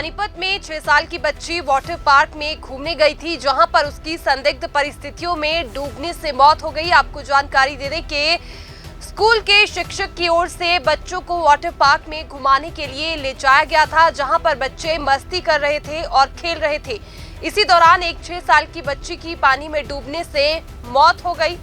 पानीपत में 6 साल की बच्ची वाटर पार्क में घूमने गई थी, जहां पर उसकी संदिग्ध परिस्थितियों में डूबने से मौत हो गई। आपको जानकारी दे दें कि स्कूल के शिक्षक की ओर से बच्चों को वाटर पार्क में घुमाने के लिए ले जाया गया था, जहां पर बच्चे मस्ती कर रहे थे और खेल रहे थे। इसी दौरान एक 6 साल की बच्ची की पानी में डूबने से मौत हो गई।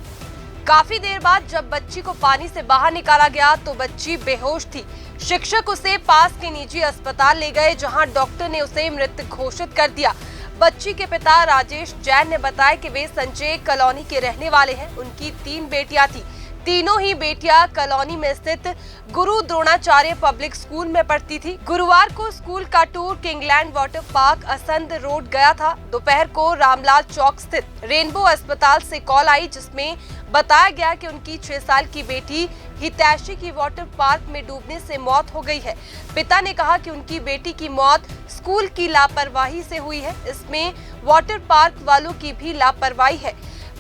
काफी देर बाद जब बच्ची को पानी से बाहर निकाला गया तो बच्ची बेहोश थी। शिक्षक उसे पास के निजी अस्पताल ले गए, जहां डॉक्टर ने उसे मृत घोषित कर दिया। बच्ची के पिता राजेश जैन ने बताया कि वे संजय कॉलोनी के रहने वाले हैं। उनकी 3 बेटियां थी। तीनों ही बेटियां कॉलोनी में स्थित गुरु द्रोणाचार्य पब्लिक स्कूल में पढ़ती थी। गुरुवार को स्कूल का tour Kingland water park Assandh road गया था। दोपहर को रामलाल चौक स्थित रेनबो अस्पताल से कॉल आई, जिसमें बताया गया कि उनकी 6 साल की बेटी हितैषी की वाटर पार्क में डूबने से मौत हो गई है। पिता ने कहा कि उनकी बेटी की मौत स्कूल की लापरवाही से हुई है। इसमें वाटर पार्क वालों की भी लापरवाही है।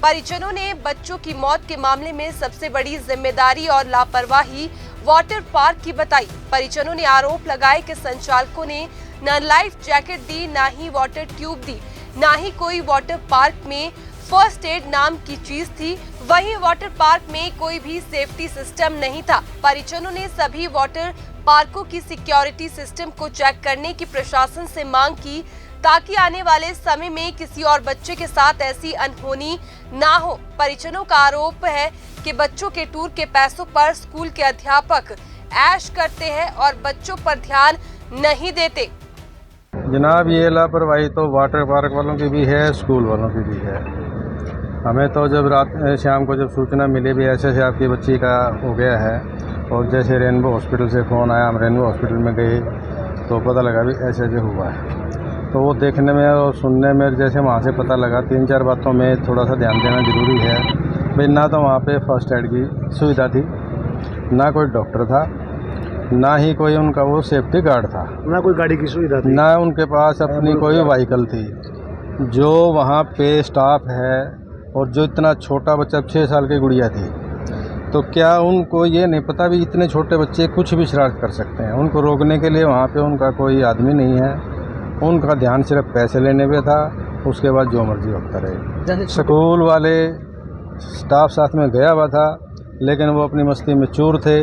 परिजनों ने बच्चों की मौत के मामले में सबसे बड़ी जिम्मेदारी और लापरवाही वाटर पार्क की बताई। परिजनों ने आरोप लगाए कि संचालकों ने न लाइफ जैकेट दी, ना ही वाटर ट्यूब दी, ना ही कोई वाटर पार्क में फर्स्ट एड नाम की चीज थी। वहीं वाटर पार्क में कोई भी सेफ्टी सिस्टम नहीं था। परिजनों ने सभी वाटर पार्कों की सिक्योरिटी सिस्टम को चेक करने की प्रशासन से मांग की, ताकि आने वाले समय में किसी और बच्चे के साथ ऐसी अनहोनी ना हो। परिजनों का आरोप है कि बच्चों के टूर के पैसों पर स्कूल के अध्यापक ऐश करते हैं और बच्चों पर ध्यान नहीं देते। जनाब, ये लापरवाही तो वाटर पार्क वालों की भी है, स्कूल वालों की भी है। हमें तो जब शाम को जब सूचना मिली भी ऐसे आपकी बच्ची का हो गया है, और जैसे रेनबो हॉस्पिटल से फ़ोन आया, हम रेनबो हॉस्पिटल में गए तो पता लगा भी ऐसे हुआ है। तो वो देखने में और सुनने में जैसे वहाँ से पता लगा, 3-4 बातों में थोड़ा सा ध्यान देना ज़रूरी है भाई। ना तो वहाँ पे फर्स्ट एड की सुविधा थी, ना कोई डॉक्टर था, ना ही कोई उनका वो सेफ्टी गार्ड था, ना कोई गाड़ी की सुविधा थी, ना उनके पास अपनी कोई व्हीकल थी। जो वहाँ पे स्टाफ है और जो इतना छोटा बच्चा 6 साल की गुड़िया थी, तो क्या उनको ये नहीं पता भी इतने छोटे बच्चे कुछ भी शरारत कर सकते हैं? उनको रोकने के लिए वहाँ पे उनका कोई आदमी नहीं है। उनका ध्यान सिर्फ पैसे लेने पे था, उसके बाद जो मर्जी होता रहे। स्कूल वाले स्टाफ साथ में गया हुआ था, लेकिन वो अपनी मस्ती में चूर थे।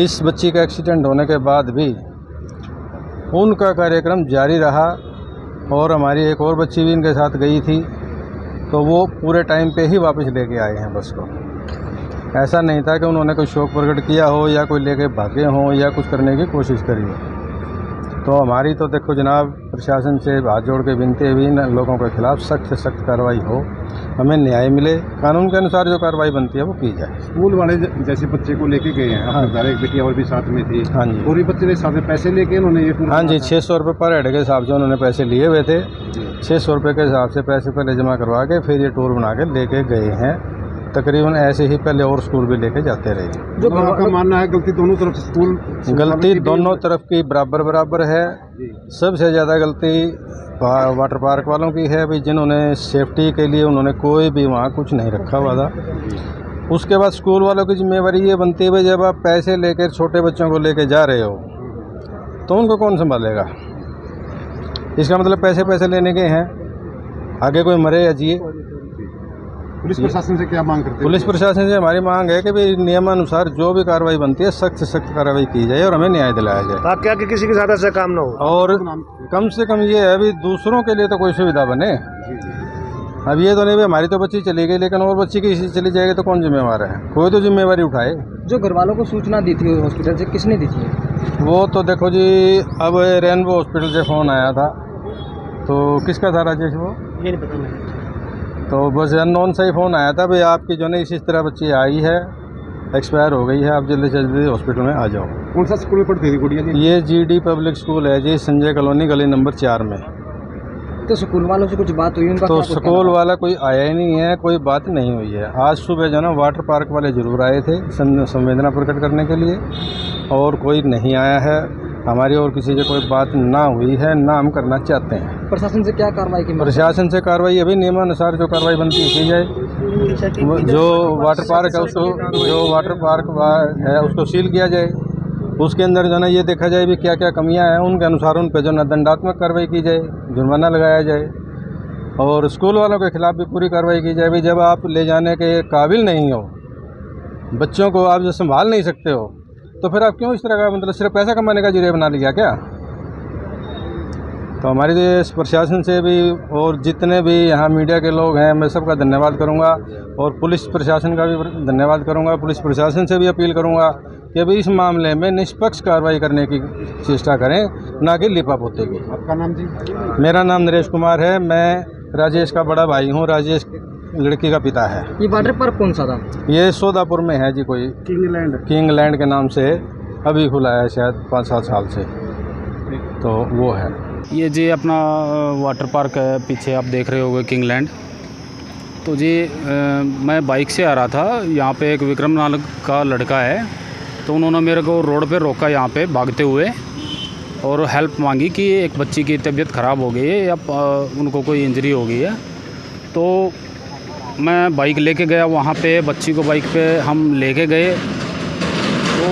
इस बच्ची का एक्सीडेंट होने के बाद भी उनका कार्यक्रम जारी रहा, और हमारी एक और बच्ची भी इनके साथ गई थी, तो वो पूरे टाइम पे ही वापस लेके आए हैं बस को। ऐसा नहीं था कि उन्होंने कोई शौक प्रकट किया हो या कोई लेके भागे हों या कुछ करने की कोशिश करी हो। तो हमारी तो देखो जनाब, प्रशासन से हाथ जोड़ के विनती है भी इन लोगों के खिलाफ सख्त से सख्त कार्रवाई हो, हमें न्याय मिले, कानून के अनुसार जो कार्रवाई बनती है वो की जाए। स्कूल वाले जैसे बच्चे को लेके गए हैं, हाँ, एक बेटी और भी साथ में थी। हाँ जी, पूरी बच्चे ने साथ में पैसे लेके उन्होंने ये हाँ जी, 600 रुपये पर हेड के हिसाब से उन्होंने पैसे लिए हुए थे। 600 रुपये के हिसाब से पैसे पहले जमा करवा के फिर ये टूर बना के लेके गए हैं। तकरीबन ऐसे ही पहले और स्कूल भी लेके जाते रहे। जो आपका मानना है गलती दोनों तरफ से, स्कूल गलती दोनों तरफ की बराबर है। सबसे ज़्यादा गलती वाटर पार्क वालों की है भाई, जिन्होंने सेफ्टी के लिए उन्होंने कोई भी वहाँ कुछ नहीं रखा हुआ था। उसके बाद स्कूल वालों की जिम्मेवारी ये बनती है भाई, जब आप पैसे लेकर छोटे बच्चों को लेके जा रहे हो तो उनको कौन संभालेगा? इसका मतलब पैसे लेने के हैं, आगे कोई मरे या जिए। पुलिस प्रशासन से क्या मांग करते हैं? पुलिस प्रशासन से हमारी मांग है कि भाई नियमानुसार जो भी कार्रवाई बनती है सख्त से सख्त कार्रवाई की जाए और हमें न्याय दिलाया जाए, ताकि आगे किसी के साथ ऐसा काम ना हो। और कम से कम ये है भी दूसरों के लिए तो कोई सुविधा बने। अब ये तो नहीं भी हमारी तो बच्ची चली गई, लेकिन और बच्ची की चली जाएगी तो कौन जिम्मेवार है? कोई तो जिम्मेवारी उठाए। जो घर वालों को सूचना दी थी हॉस्पिटल से, किसने दी थी? वो तो देखो जी, अब रेनबो हॉस्पिटल से फ़ोन आया था, तो किसका था राजेश? वो ये नहीं पता मुझे। तो बस अननोन से ही फ़ोन आया था भाई आपकी जो है इस तरह बच्ची आई है, एक्सपायर हो गई है, आप जल्दी से जल्दी हॉस्पिटल में आ जाओ। कौन सा स्कूल में पढ़ती थी गुड़िया जी? ये GD पब्लिक स्कूल है जी, संजय कॉलोनी गली नंबर 4 में। तो स्कूल वालों से कुछ बात हुई उनका? तो स्कूल वाला कोई आया ही नहीं है, कोई बात नहीं हुई है। आज सुबह जो ना वाटर पार्क वाले ज़रूर आए थे संवेदना प्रकट करने के लिए, और कोई नहीं आया है। हमारी और किसी से कोई बात ना हुई है, ना हम करना चाहते हैं। प्रशासन से क्या कार्रवाई की? प्रशासन से कार्रवाई अभी नियमानुसार जो कार्रवाई बनती है की जाए। जो वाटर पार्क है उसको, जो वाटर पार्क है उसको सील किया जाए, उसके अंदर जो है ना ये देखा जाए भी क्या क्या कमियां हैं, उनके अनुसार उन पे जो है दंडात्मक कार्रवाई की जाए, जुर्माना लगाया जाए और स्कूल वालों के खिलाफ भी पूरी कार्रवाई की जाए। भी जब आप ले जाने के काबिल नहीं हो, बच्चों को आप जो संभाल नहीं सकते हो, तो फिर आप क्यों इस तरह का मतलब सिर्फ पैसा कमाने का जरिया बना लिया क्या? तो हमारे देश प्रशासन से भी और जितने भी यहाँ मीडिया के लोग हैं, मैं सबका धन्यवाद करूँगा और पुलिस प्रशासन का भी धन्यवाद करूँगा। पुलिस प्रशासन से भी अपील करूँगा कि अभी इस मामले में निष्पक्ष कार्रवाई करने की चेष्टा करें, ना कि लिपापोते की। आपका नाम जी? मेरा नाम नरेश कुमार है, मैं राजेश का बड़ा भाई हूँ, राजेश लड़की का पिता है। ये वाटर पार्क कौन सा था? ये सोदापुर में है जी, कोई किंगलैंड के नाम से अभी खुला है, शायद 5-7 साल से, तो वो है। ये जी अपना वाटर पार्क है, पीछे आप देख रहे होंगे किंगलैंड। तो जी मैं बाइक से आ रहा था, यहाँ पे एक विक्रम नाम का लड़का है, तो उन्होंने मेरे को रोड पे रोका यहाँ पे भागते हुए और हेल्प मांगी कि एक बच्ची की तबीयत ख़राब हो गई है या उनको कोई इंजरी हो गई है। तो मैं बाइक लेके गया वहाँ पे, बच्ची को बाइक पे हम लेके गए, तो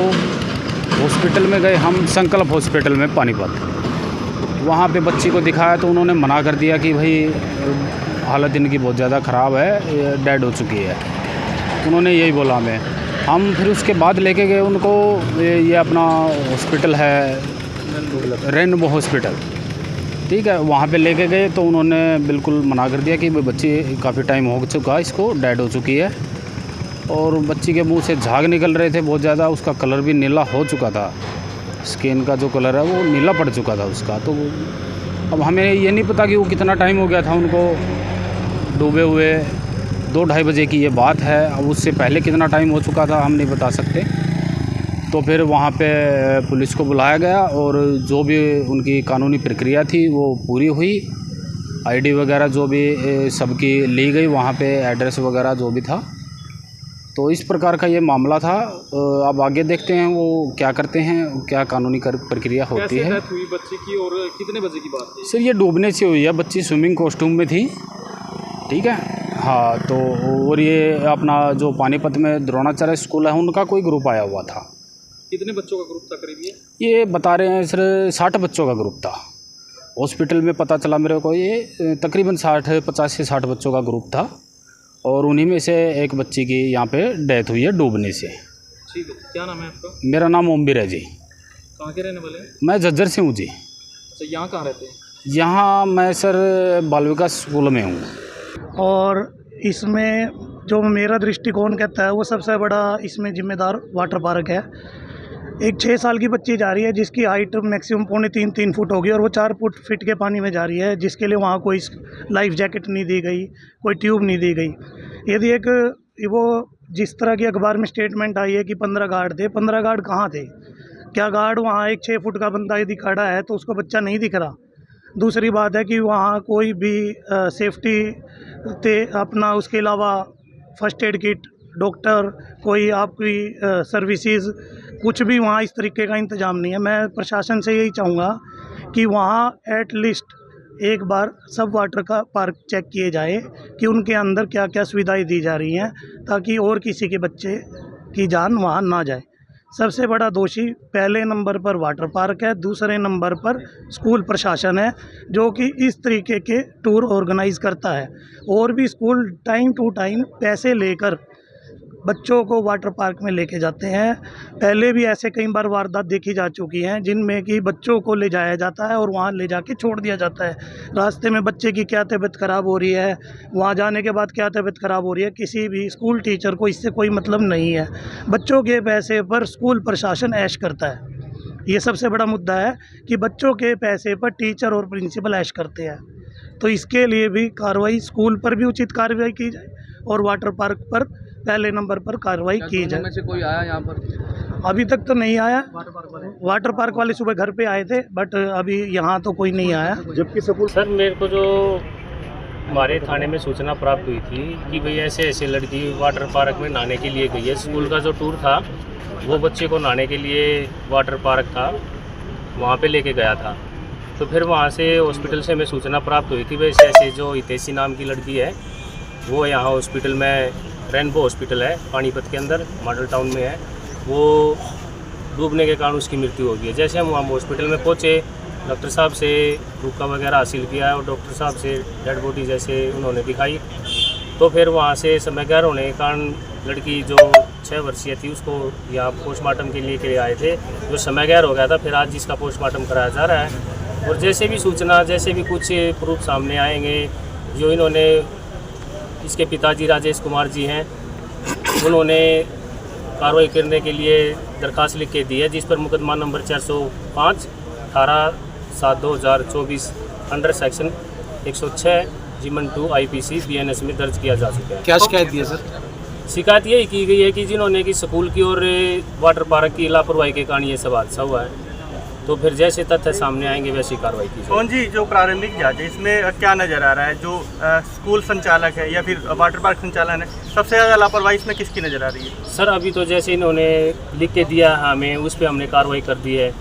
हॉस्पिटल में गए हम, संकल्प हॉस्पिटल में पानीपत। वहाँ पे बच्ची को दिखाया तो उन्होंने मना कर दिया कि भाई हालत इनकी बहुत ज़्यादा ख़राब है, डेड हो चुकी है, उन्होंने यही बोला हमें। हम फिर उसके बाद लेके गए उनको, ये अपना हॉस्पिटल है रेनबो हॉस्पिटल, ठीक है, वहाँ पे लेके गए तो उन्होंने बिल्कुल मना कर दिया कि बच्ची काफ़ी टाइम हो चुका, इसको डेड हो चुकी है। और बच्ची के मुंह से झाग निकल रहे थे बहुत ज़्यादा, उसका कलर भी नीला हो चुका था, स्किन का जो कलर है वो नीला पड़ चुका था उसका। तो अब हमें ये नहीं पता कि वो कितना टाइम हो गया था उनको डूबे हुए, 2-2:30 बजे की ये बात है। अब उससे पहले कितना टाइम हो चुका था हम नहीं बता सकते। तो फिर वहाँ पे पुलिस को बुलाया गया और जो भी उनकी कानूनी प्रक्रिया थी वो पूरी हुई, आईडी वगैरह जो भी सबकी ली गई, वहाँ पे एड्रेस वगैरह जो भी था। तो इस प्रकार का ये मामला था। अब आगे देखते हैं वो क्या करते हैं, क्या कानूनी प्रक्रिया होती है। कैसे हुई बच्ची की और कितने बजे की बात थी? सर ये डूबने से हुई है, बच्ची स्विमिंग कॉस्ट्यूम में थी, ठीक है, हाँ। तो और ये अपना जो पानीपत में द्रोणाचार्य स्कूल है उनका कोई ग्रुप आया हुआ था। कितने बच्चों का ग्रुप था करीब? ये बता रहे हैं सर 60 बच्चों का ग्रुप था। हॉस्पिटल में पता चला मेरे को ये तकरीबन 50 से 60 बच्चों का ग्रुप था और उन्हीं में से एक बच्ची की यहाँ पे डेथ हुई है डूबने से। ठीक है, क्या नाम है आपका? मेरा नाम ओमवीर है जी। कहाँ के रहने वाले हैं? मैं झज्जर से हूँ जी। अच्छा, यहाँ कहाँ रहते हैं? यहाँ मैं सर बाल विकास स्कूल में हूँ। और इसमें जो मेरा दृष्टिकोण कहता है वो सबसे बड़ा इसमें जिम्मेदार वाटर पार्क है। एक 6 साल की बच्ची जा रही है जिसकी हाइट मैक्सिमम 3.25 फुट होगी और वो 4 फीट के पानी में जा रही है, जिसके लिए वहाँ कोई लाइफ जैकेट नहीं दी गई, कोई ट्यूब नहीं दी गई। यदि एक वो जिस तरह की अखबार में स्टेटमेंट आई है कि 15 गार्ड थे, 15 गार्ड कहाँ थे? क्या गार्ड वहाँ एक 6 फुट का बंदा यदि खड़ा है तो उसको बच्चा नहीं दिख रहा? दूसरी बात है कि वहाँ कोई भी सेफ्टी थे अपना, उसके अलावा फर्स्ट एड किट, डॉक्टर, कोई आपकी सर्विसेज, कुछ भी वहाँ इस तरीके का इंतज़ाम नहीं है। मैं प्रशासन से यही चाहूँगा कि वहाँ एट लीस्ट एक बार सब वाटर का पार्क चेक किए जाए कि उनके अंदर क्या क्या सुविधाएं दी जा रही हैं, ताकि और किसी के बच्चे की जान वहाँ ना जाए। सबसे बड़ा दोषी पहले नंबर पर वाटर पार्क है, दूसरे नंबर पर स्कूल प्रशासन है जो कि इस तरीके के टूर ऑर्गेनाइज़ करता है। और भी स्कूल टाइम टू टाइम पैसे लेकर बच्चों को वाटर पार्क में लेके जाते हैं। पहले भी ऐसे कई बार वारदात देखी जा चुकी हैं जिनमें कि बच्चों को ले जाया जाता है और वहाँ ले जाके छोड़ दिया जाता है। रास्ते में बच्चे की क्या तबीयत ख़राब हो रही है, वहाँ जाने के बाद क्या तबीयत ख़राब हो रही है, किसी भी स्कूल टीचर को इससे कोई मतलब नहीं है। बच्चों के पैसे पर स्कूल प्रशासन ऐश करता है। ये सबसे बड़ा मुद्दा है कि बच्चों के पैसे पर टीचर और प्रिंसिपल ऐश करते हैं। तो इसके लिए भी कार्रवाई, स्कूल पर भी उचित कार्रवाई की जाए और वाटर पार्क पर पहले नंबर पर कार्रवाई की जाए। में से कोई आया यहाँ पर? अभी तक तो नहीं आया। वाटर पार्क वाले सुबह घर पे आए थे, बट अभी यहाँ तो कोई नहीं आया। जबकि स्कूल सर मेरे को जो हमारे थाने में सूचना प्राप्त हुई थी कि भाई ऐसे ऐसे लड़की वाटर पार्क में नहाने के लिए गई है। स्कूल का जो टूर था वो बच्चे को नहाने के लिए वाटर पार्क था, वहाँ पे लेके गया था। तो फिर वहाँ से हॉस्पिटल से हमें सूचना प्राप्त हुई थी भाई ऐसे ऐसे जो हितेशी नाम की लड़की है वो यहाँ हॉस्पिटल में, रेनबो हॉस्पिटल है पानीपत के अंदर, मॉडल टाउन में है, वो डूबने के कारण उसकी मृत्यु हो गई है। जैसे हम वहाँ हॉस्पिटल में पहुँचे, डॉक्टर साहब से हुक्का वगैरह हासिल किया और डॉक्टर साहब से डेड बॉडी जैसे उन्होंने दिखाई, तो फिर वहाँ से समय गैर होने के कारण लड़की जो 6 वर्षीय थी उसको यहाँ पोस्टमार्टम के लिए आए थे, जो समय गैर हो गया था। फिर आज जिसका पोस्टमार्टम कराया जा रहा है और जैसे भी सूचना, जैसे भी कुछ प्रूफ सामने आएंगे, जो इन्होंने इसके पिताजी राजेश कुमार जी हैं, उन्होंने कार्रवाई करने के लिए दरखास्त लिख के दी है, जिस पर मुकदमा नंबर 405 18/7/2024 अंडर सेक्शन 106 जीवन 2 IPC BNS में दर्ज किया जा चुका है। क्या शिकायत दी है सर? शिकायत यही की गई है कि जिन्होंने कि स्कूल की और वाटर पार्क की लापरवाही के कारण ये सब हादसा हुआ है, तो फिर जैसे तथ्य सामने आएंगे वैसी कार्रवाई की जाएगी। कौन जी, जो प्रारंभिक जांच है इसमें क्या नज़र आ रहा है? जो स्कूल संचालक है या फिर वाटर पार्क संचालन है, सबसे ज़्यादा लापरवाही इसमें किसकी नज़र आ रही है? सर अभी तो जैसे इन्होंने लिख के दिया हमें, उस पर हमने कार्रवाई कर दी है,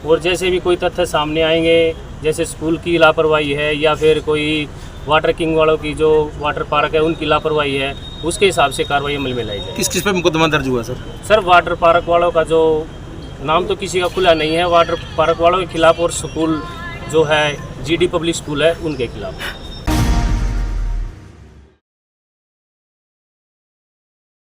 और जैसे भी कोई तथ्य सामने आएंगे, जैसे स्कूल की लापरवाही है या फिर कोई वाटर किंग वालों की जो वाटर पार्क है उनकी लापरवाही है, उसके हिसाब से कार्रवाई अमल में लाई जाए। किस किस पे मुकदमा दर्ज हुआ सर? सर वाटर पार्क वालों का जो नाम तो किसी का खुला नहीं है, वाटर पार्क वालों के खिलाफ और स्कूल जो है GD पब्लिक स्कूल है उनके खिलाफ।